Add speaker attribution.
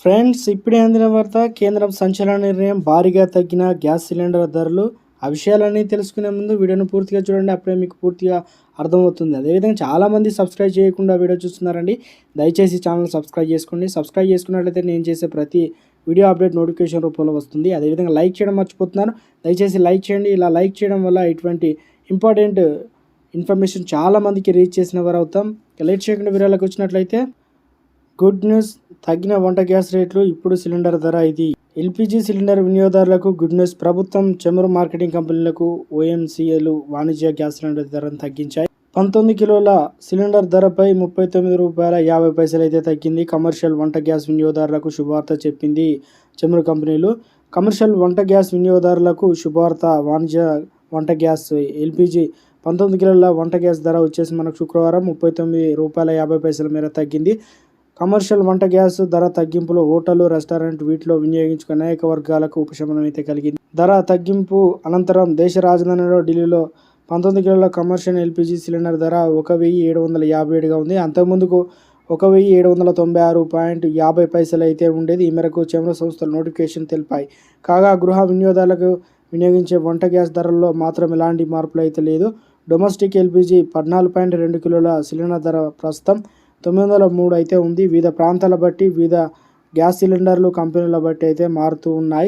Speaker 1: Friends, ఇప్పుడే అందిన వార్త. కేంద్రం సంచలన నిర్ణయం, భారీగా తగ్గిన గ్యాస్ సిలిండర్ ధరలు. ఆ విషయాలన్నీ తెలుసుకునే ముందు వీడియోను పూర్తిగా చూడండి, అప్పుడే మీకు పూర్తిగా అర్థమవుతుంది. అదేవిధంగా చాలామంది సబ్స్క్రైబ్ చేయకుండా వీడియో చూస్తున్నారండి. దయచేసి ఛానల్ సబ్స్క్రైబ్ చేసుకోండి. సబ్స్క్రైబ్ చేసుకున్నట్లయితే నేను చేసే ప్రతి వీడియో అప్డేట్ నోటిఫికేషన్ రూపంలో వస్తుంది. అదేవిధంగా లైక్ చేయడం మర్చిపోతున్నాను, దయచేసి లైక్ చేయండి. ఇలా లైక్ చేయడం వల్ల ఇటువంటి ఇంపార్టెంట్ ఇన్ఫర్మేషన్ చాలామందికి రీచ్ చేసిన వారు అవుతాం. లేట్ చేయకుండా వీడియోలోకి వచ్చినట్లయితే, గుడ్ న్యూస్, తగ్గిన వంట గ్యాస్ రేట్లు. ఇప్పుడు సిలిండర్ ధర ఇది. ఎల్పిజి సిలిండర్ వినియోగదారులకు గుడ్ న్యూస్. ప్రభుత్వం చమురు మార్కెటింగ్ కంపెనీలకు ఓఎంసీలు వాణిజ్య గ్యాస్ సిలిండర్ ధరను తగ్గించాయి. 19 కిలోల సిలిండర్ ధరపై ₹39.50 అయితే తగ్గింది. కమర్షియల్ వంట గ్యాస్ వినియోగదారులకు శుభవార్త చెప్పింది చమురు కంపెనీలు. కమర్షియల్ వంట గ్యాస్ వినియోగదారులకు శుభవార్త. వాణిజ్య వంట గ్యాస్ ఎల్పిజి 19 కిలోల వంట గ్యాస్ ధర వచ్చేసి మనకు శుక్రవారం ₹39.50 మేర తగ్గింది. కమర్షియల్ వంట గ్యాస్ ధర తగ్గింపులో హోటళ్లు, రెస్టారెంట్ వీటిలో వినియోగించుకునే అనేక వర్గాలకు ఉపశమనం అయితే కలిగింది. ధర తగ్గింపు అనంతరం దేశ రాజధానిలో ఢిల్లీలో 19 కిలోల కమర్షియల్ ఎల్పిజి సిలిండర్ ధర ₹1,757గా ఉంది. అంతకుముందుకు ₹1,796.50 అయితే ఉండేది. ఈ మేరకు చమురు సంస్థలు నోటిఫికేషన్ తెలిపాయి. కాగా గృహ వినియోగదారులకు వినియోగించే వంట గ్యాస్ ధరల్లో మాత్రం ఎలాంటి మార్పులు అయితే లేదు. డొమెస్టిక్ ఎల్పిజి 14.2 కిలోల సిలిండర్ ధర ప్రస్తుతం $903 అయితే ఉంది. వివిధ ప్రాంతాల బట్టి వివిధ గ్యాస్ సిలిండర్లు కంపెనీల బట్టి అయితే మారుతూ ఉన్నాయి.